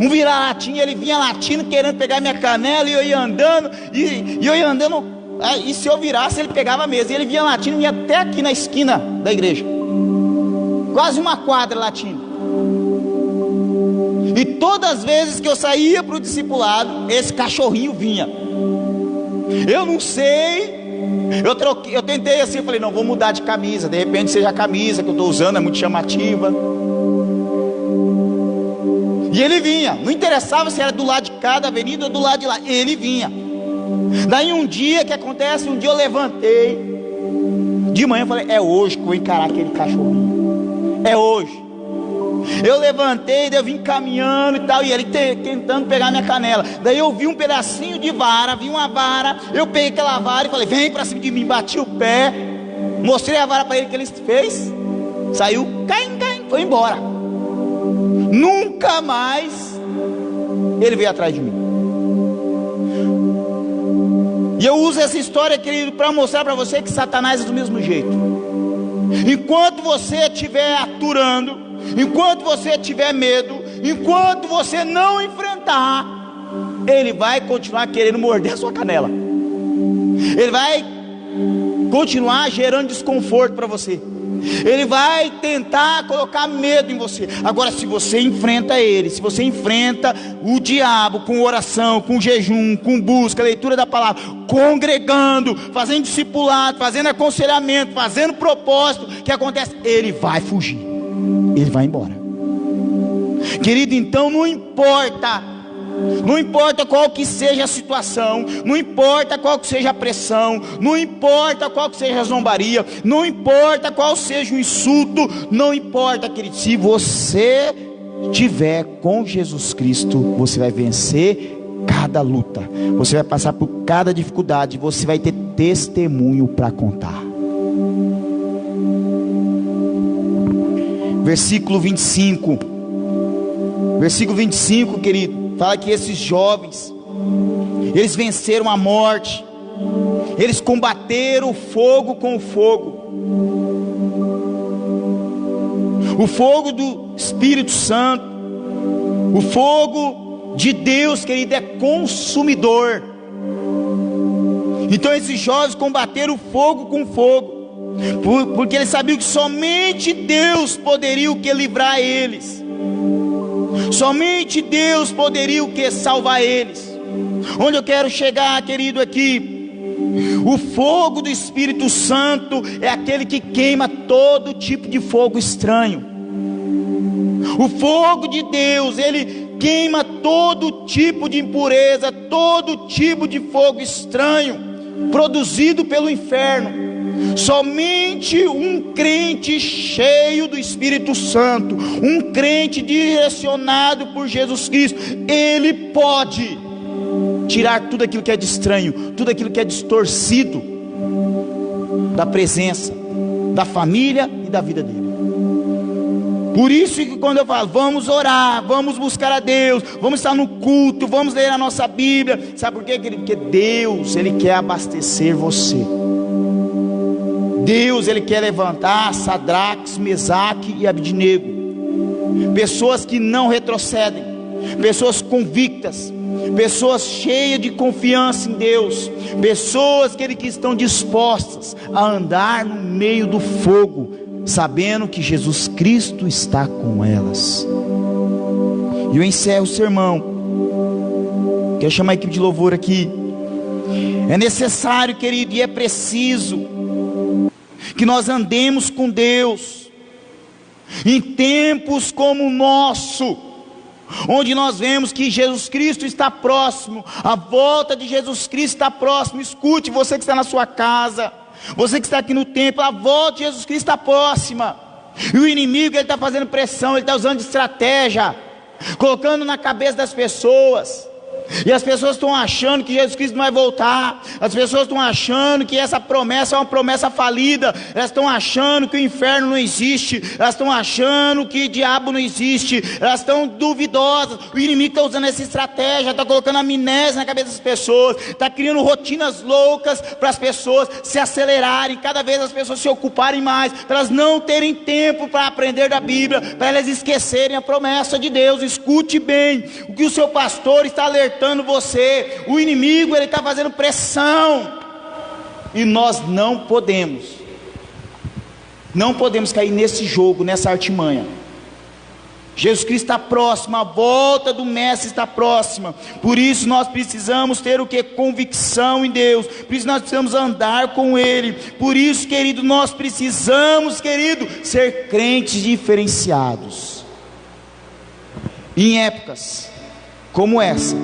Um vira-latinha, ele vinha latindo, querendo pegar minha canela, e eu ia andando, e se eu virasse, ele pegava mesmo. E ele vinha latindo, vinha até aqui na esquina da igreja, quase uma quadra latindo. E todas as vezes que eu saía para o discipulado, esse cachorrinho vinha. Eu não sei, eu tentei assim, eu falei, não, vou mudar de camisa, de repente seja a camisa que eu estou usando, é muito chamativa. E ele vinha, não interessava se era do lado de cá da avenida ou do lado de lá, ele vinha. Daí um dia que acontece, um dia eu levantei, de manhã eu falei, é hoje que eu vou encarar aquele cachorrinho, é hoje. Eu levantei, daí eu vim caminhando e tal, e ele tentando pegar minha canela. Daí eu vi um pedacinho de vara, vi uma vara, eu peguei aquela vara e falei, vem pra cima de mim, bati o pé, mostrei a vara para ele, que ele fez, saiu, foi embora. Nunca mais ele veio atrás de mim. E eu uso essa história, querido, para mostrar para você que Satanás é do mesmo jeito. Enquanto você estiver aturando, enquanto você tiver medo, enquanto você não enfrentar, ele vai continuar querendo morder a sua canela. Ele vai continuar gerando desconforto para você. Ele vai tentar colocar medo em você. Agora, se você enfrenta ele, se você enfrenta o diabo com oração, com jejum, com busca, leitura da palavra, congregando, fazendo discipulado, fazendo aconselhamento, fazendo propósito, o que acontece? Ele vai fugir, ele vai embora. Querido, então não importa qual que seja a situação, não importa qual que seja a pressão, não importa qual que seja a zombaria, não importa qual seja o insulto, não importa, querido, se você estiver com Jesus Cristo, você vai vencer cada luta, você vai passar por cada dificuldade, você vai ter testemunho para contar. Versículo 25, querido, fala que esses jovens, eles venceram a morte, eles combateram o fogo com o fogo do Espírito Santo. O fogo de Deus, querido, é consumidor. Então esses jovens combateram o fogo com fogo, porque eles sabiam que somente Deus poderia o que livrar eles. Somente Deus poderia o que salvar eles. Onde eu quero chegar, querido, aqui, o fogo do Espírito Santo é aquele que queima todo tipo de fogo estranho. O fogo de Deus, ele queima todo tipo de impureza, todo tipo de fogo estranho produzido pelo inferno. Somente um crente cheio do Espírito Santo, um crente direcionado por Jesus Cristo, ele pode tirar tudo aquilo que é de estranho, tudo aquilo que é distorcido da presença, da família e da vida dele. Por isso que quando eu falo, vamos orar, vamos buscar a Deus, vamos estar no culto, vamos ler a nossa Bíblia, sabe por quê, querido? Porque Deus, ele quer abastecer você. Deus, ele quer levantar Sadraque, Mesaque e Abednego, pessoas que não retrocedem, pessoas convictas, pessoas cheias de confiança em Deus, pessoas que estão dispostas a andar no meio do fogo, sabendo que Jesus Cristo está com elas. E eu encerro o sermão. Quero chamar a equipe de louvor aqui. É necessário, querido, e é preciso que nós andemos com Deus em tempos como o nosso, onde nós vemos que Jesus Cristo está próximo, a volta de Jesus Cristo está próximo. Escute, você que está na sua casa, você que está aqui no templo, a volta de Jesus Cristo está próxima, e o inimigo, ele está fazendo pressão, ele está usando estratégia, colocando na cabeça das pessoas, e as pessoas estão achando que Jesus Cristo não vai voltar, as pessoas estão achando que essa promessa é uma promessa falida, elas estão achando que o inferno não existe, elas estão achando que o diabo não existe, elas estão duvidosas. O inimigo está usando essa estratégia, está colocando amnésia na cabeça das pessoas, está criando rotinas loucas para as pessoas se acelerarem, cada vez as pessoas se ocuparem mais, para elas não terem tempo para aprender da Bíblia, para elas esquecerem a promessa de Deus. Escute bem o que o seu pastor está alertando você. O inimigo, ele está fazendo pressão, e nós não podemos cair nesse jogo, nessa artimanha. Jesus Cristo está próximo, a volta do Mestre está próxima. Por isso nós precisamos ter o que? Convicção em Deus. Por isso nós precisamos andar com Ele. Por isso, querido, nós precisamos, querido, ser crentes diferenciados. Em épocas como essa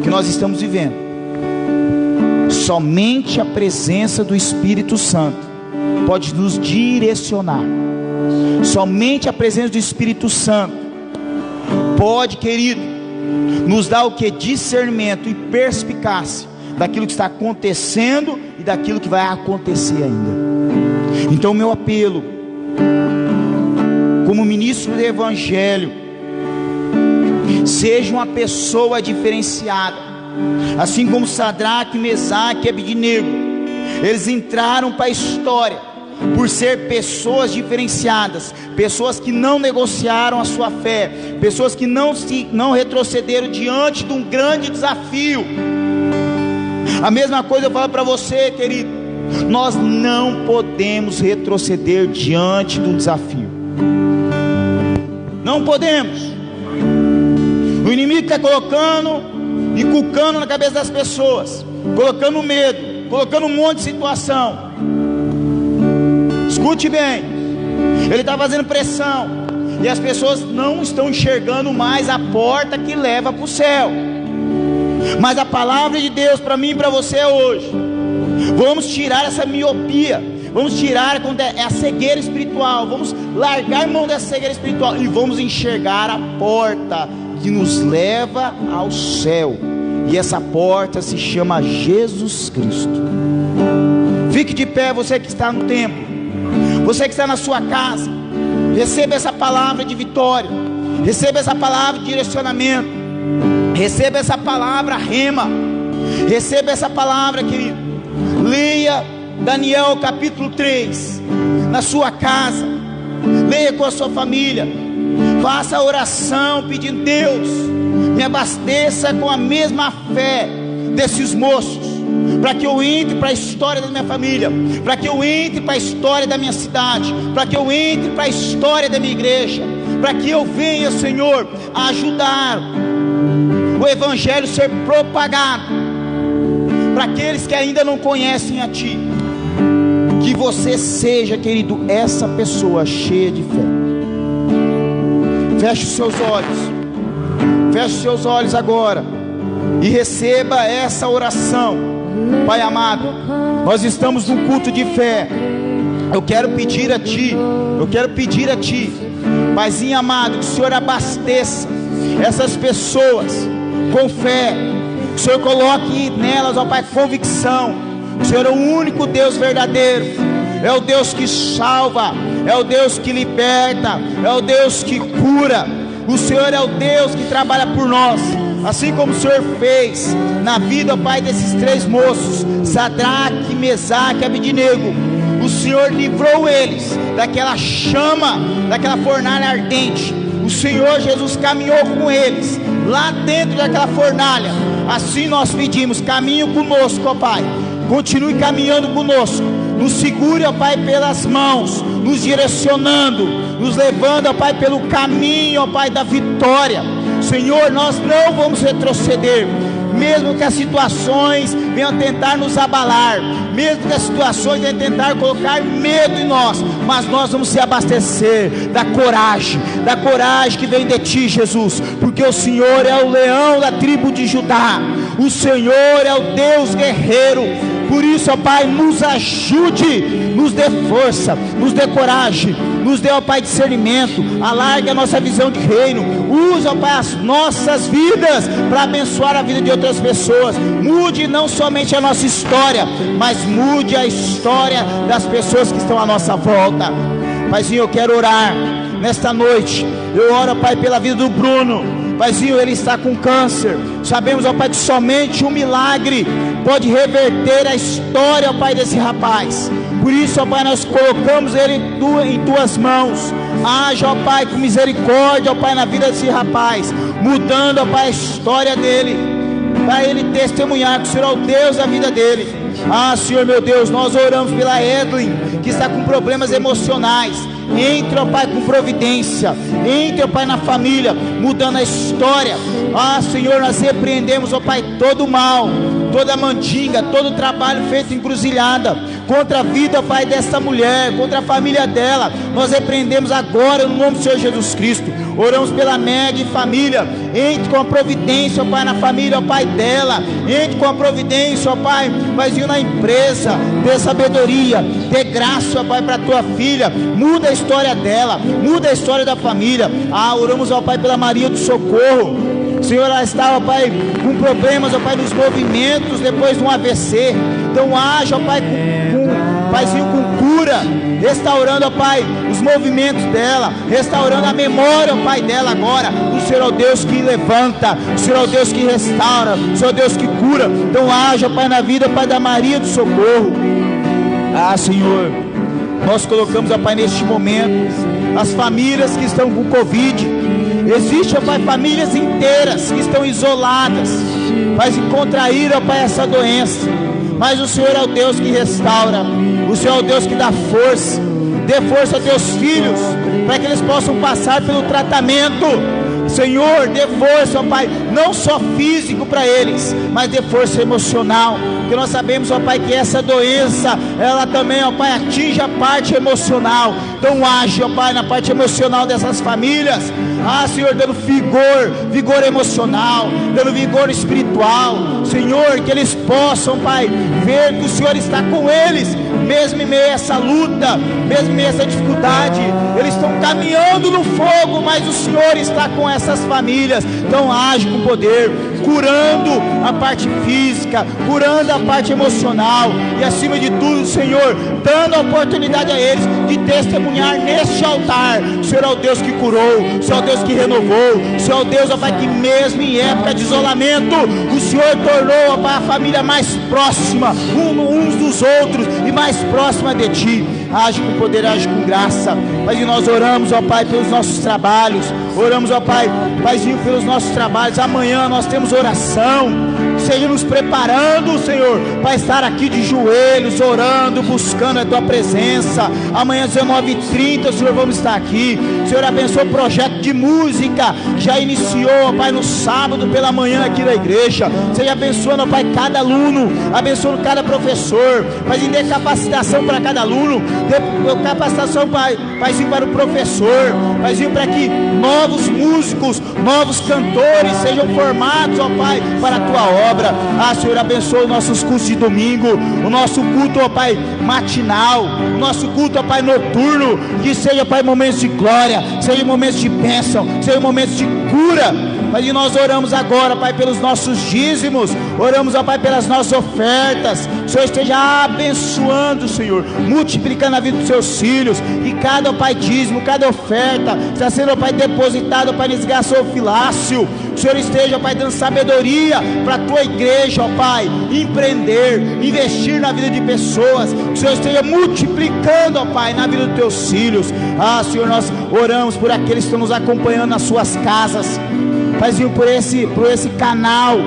que nós estamos vivendo, somente a presença do Espírito Santo pode nos direcionar. Somente a presença do Espírito Santo pode, querido, nos dar o que? Discernimento e perspicácia daquilo que está acontecendo e daquilo que vai acontecer ainda. Então, meu apelo, como ministro do Evangelho, seja uma pessoa diferenciada, assim como Sadraque, Mesaque e Abednego. Eles entraram para a história por ser pessoas diferenciadas, pessoas que não negociaram a sua fé, pessoas que não retrocederam diante de um grande desafio. A mesma coisa eu falo para você, querido, nós não podemos retroceder diante do desafio, não podemos. O inimigo está colocando, inculcando na cabeça das pessoas, colocando medo, colocando um monte de situação. Escute bem, ele está fazendo pressão, e as pessoas não estão enxergando mais a porta que leva para o céu. Mas a palavra de Deus para mim e para você hoje: vamos tirar essa miopia, vamos tirar a cegueira espiritual, vamos largar mão dessa cegueira espiritual e vamos enxergar a porta que nos leva ao céu, e essa porta se chama Jesus Cristo. Fique de pé, você que está no templo, você que está na sua casa, receba essa palavra de vitória, receba essa palavra de direcionamento, receba essa palavra rema, receba essa palavra, querido. Leia Daniel capítulo 3 na sua casa, leia com a sua família, faça a oração pedindo: Deus, me abasteça com a mesma fé desses moços, para que eu entre para a história da minha família, para que eu entre para a história da minha cidade, para que eu entre para a história da minha igreja, para que eu venha, Senhor, a ajudar o Evangelho ser propagado para aqueles que ainda não conhecem a Ti. Que você seja, querido, essa pessoa cheia de fé. Feche os seus olhos, feche os seus olhos agora e receba essa oração. Pai amado, nós estamos num culto de fé. Eu quero pedir a Ti, Paizinho amado, que o Senhor abasteça essas pessoas com fé, que o Senhor coloque nelas, ó Pai, convicção. O Senhor é o único Deus verdadeiro, é o Deus que salva, é o Deus que liberta, é o Deus que cura. O Senhor é o Deus que trabalha por nós, assim como o Senhor fez na vida, ó Pai, desses três moços, Sadraque, Mesaque e Abednego. O Senhor livrou eles daquela chama, daquela fornalha ardente. O Senhor Jesus caminhou com eles lá dentro daquela fornalha. Assim nós pedimos: caminhe conosco, ó Pai, continue caminhando conosco, nos segure, ó Pai, pelas mãos, nos direcionando, nos levando, ó Pai, pelo caminho, ó Pai, da vitória. Senhor, nós não vamos retroceder, mesmo que as situações venham tentar nos abalar, mesmo que as situações venham tentar colocar medo em nós, mas nós vamos se abastecer da coragem que vem de Ti, Jesus, porque o Senhor é o leão da tribo de Judá, o Senhor é o Deus guerreiro. Por isso, ó Pai, nos ajude, nos dê força, nos dê coragem, nos dê, ó Pai, discernimento, alargue a nossa visão de reino, usa, ó Pai, as nossas vidas para abençoar a vida de outras pessoas. Mude não somente a nossa história, mas mude a história das pessoas que estão à nossa volta. Paizinho, eu quero orar nesta noite. Eu oro, ó Pai, pela vida do Bruno. Paizinho, ele está com câncer. Sabemos, ó Pai, que somente um milagre pode reverter a história, ó Pai, desse rapaz. Por isso, ó Pai, nós colocamos ele em Tuas mãos. Haja, ó Pai, com misericórdia, ó Pai, na vida desse rapaz, mudando, ó Pai, a história dele, para ele testemunhar que o Senhor é o Deus da vida dele. Senhor meu Deus, nós oramos pela Edlin, que está com problemas emocionais. Entra, ó Pai, com providência. Entra, ó Pai, na família, mudando a história. Senhor, nós repreendemos, ó Pai, todo o mal, toda a mandinga, todo o trabalho feito encruzilhada contra a vida, ó Pai, dessa mulher, contra a família dela. Nós repreendemos agora no nome do Senhor Jesus Cristo. Oramos pela Meg e família. Entre com a providência, ó Pai, na família, ó Pai, dela. Entre com a providência, ó Pai, Paizinho, na empresa. Dê sabedoria, dê graça, ó Pai, para a tua filha. Muda a história dela, muda a história da família. Oramos, ó Pai, pela Maria do Socorro. Senhor, ela estava, ó Pai, com problemas, ó Pai, nos movimentos depois de um AVC. Então haja, ó Pai, Paizinho, com cura, restaurando, ó Pai, os movimentos dela, restaurando a memória, ó Pai, dela agora. O Senhor é o Deus que levanta, o Senhor é o Deus que restaura, o Senhor é o Deus que cura. Então haja, ó Pai, na vida, ó Pai, da Maria do Socorro. Senhor, nós colocamos, ó Pai, neste momento as famílias que estão com Covid. Existe, ó Pai, famílias inteiras que estão isoladas, mas contraíram, ó Pai, essa doença. Mas o Senhor é o Deus que restaura, o Senhor é o Deus que dá força. Dê força a teus filhos, para que eles possam passar pelo tratamento. Senhor, dê força, ó Pai, não só físico para eles, mas dê força emocional, porque nós sabemos, ó Pai, que essa doença, ela também, ó Pai, atinge a parte emocional. Então age, ó Pai, na parte emocional dessas famílias. Senhor, dando vigor emocional, dando vigor espiritual. Senhor, que eles possam, Pai, ver que o Senhor está com eles, mesmo em meio a essa luta, mesmo em meio a essa dificuldade. Eles estão caminhando no fogo, mas o Senhor está com essas famílias. Então age com poder, curando a parte física, curando a parte emocional, e acima de tudo, Senhor, dando a oportunidade a eles de testemunhar neste altar. O Senhor é o Deus que curou, o Senhor é o Deus que renovou, o Senhor é o Deus, ó Pai, que mesmo em época de isolamento, o Senhor tornou, ó Pai, a família mais próxima uns dos outros e mais próxima de Ti. Age com poder, age com graça. Mas nós oramos, ó Pai, pelos nossos trabalhos. Oramos, ó Pai, Paizinho, pelos nossos trabalhos. Amanhã nós temos oração. Seja nos preparando, Senhor, para estar aqui de joelhos, orando, buscando a Tua presença. Amanhã, 19h30, Senhor, vamos estar aqui. Senhor, abençoa o projeto de música que já iniciou, ó Pai, no sábado pela manhã aqui na igreja. Seja abençoando, ó Pai, cada aluno, abençoando cada professor. Paizinho, dê capacitação para cada aluno, dê capacitação, Paizinho, para o professor. Paizinho, para que novos músicos, novos cantores sejam formados, ó Pai, para a Tua obra. Senhor, abençoa os nossos cultos de domingo, o nosso culto, ó Pai, matinal, o nosso culto, ó Pai, noturno. Que seja, Pai, momentos de glória, seja momentos de bênção, seja momentos de cura. Mas nós oramos agora, Pai, pelos nossos dízimos, oramos, ó Pai, pelas nossas ofertas. O Senhor esteja abençoando, Senhor, multiplicando a vida dos seus filhos, e cada, ó Pai, dízimo, cada oferta está sendo, ó Pai, depositado, ó Pai, nesse gasofilácio. O Senhor esteja, ó Pai, dando sabedoria para a Tua igreja, ó Pai, empreender, investir na vida de pessoas. O Senhor esteja multiplicando, ó Pai, na vida dos Teus filhos. Senhor, nós oramos por aqueles que estão nos acompanhando nas suas casas, Paizinho, por esse canal,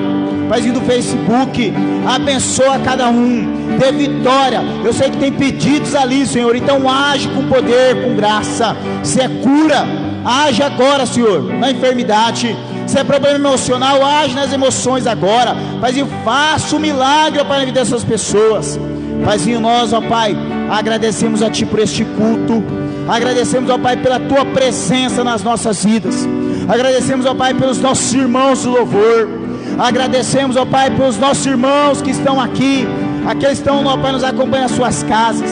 Paizinho, do Facebook. Abençoa cada um, dê vitória. Eu sei que tem pedidos ali, Senhor, então age com poder, com graça. Se é cura, age agora, Senhor, na enfermidade. Se é problema emocional, age nas emoções agora. Paizinho, faça um milagre, ó Pai, na vida dessas pessoas. Paizinho, nós, ó Pai, agradecemos a Ti por este culto. Agradecemos, ó Pai, pela Tua presença nas nossas vidas. Agradecemos, ó Pai, pelos nossos irmãos do louvor. Agradecemos, ó Pai, pelos nossos irmãos que estão aqui, aqueles que estão, ó Pai, nos acompanham nas suas casas.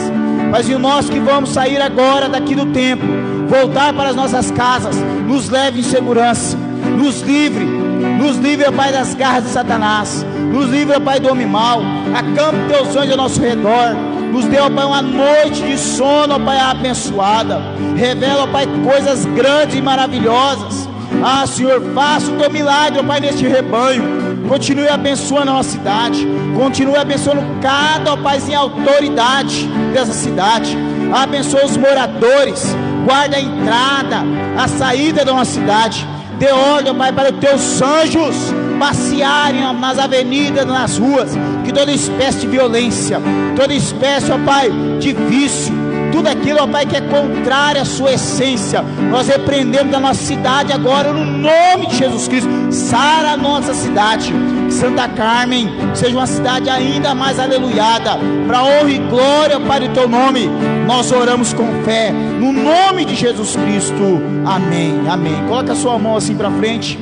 Paizinho, nós que vamos sair agora daqui do templo, voltar para as nossas casas, nos leve em segurança, nos livre, ó Pai, das garras de Satanás, nos livre, ó Pai, do homem mau. Acampe Teus anjos ao nosso redor, nos dê, ó Pai, uma noite de sono, ó Pai, abençoada. Revela, ó Pai, coisas grandes e maravilhosas. Ah, Senhor, faça o Teu milagre, ó Pai, neste rebanho. Continue abençoando a nossa cidade, continue abençoando cada, ó Pai, em autoridade dessa cidade. Abençoa os moradores, guarda a entrada, a saída da nossa cidade. Dê ordem, ó Pai, para os Teus anjos passearem nas avenidas, nas ruas. Que toda espécie de violência, toda espécie, ó Pai, de vício, tudo aquilo, ó Pai, que é contrário à sua essência, nós repreendemos da nossa cidade agora, no nome de Jesus Cristo. Sara a nossa cidade, que Santa Carmen seja uma cidade ainda mais aleluiada, para honra e glória, Pai, do Teu nome. Nós oramos com fé, no nome de Jesus Cristo, amém, amém. Coloca a sua mão assim para frente.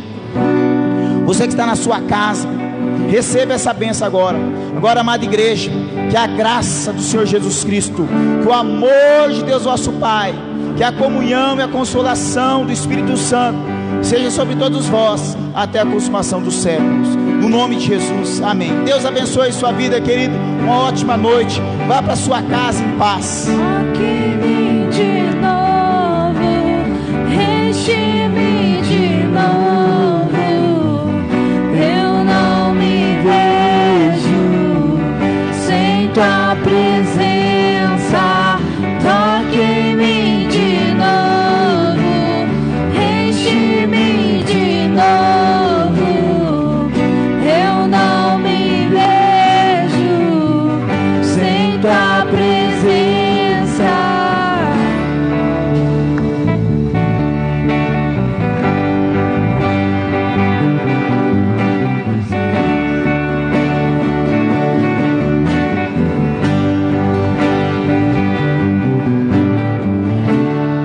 Você que está na sua casa, receba essa bênção agora. Agora, amada igreja, que a graça do Senhor Jesus Cristo, que o amor de Deus vosso Pai, que a comunhão e a consolação do Espírito Santo seja sobre todos vós até a consumação dos séculos, no nome de Jesus, amém. Deus abençoe sua vida, querido. Uma ótima noite. Vá para sua casa em paz.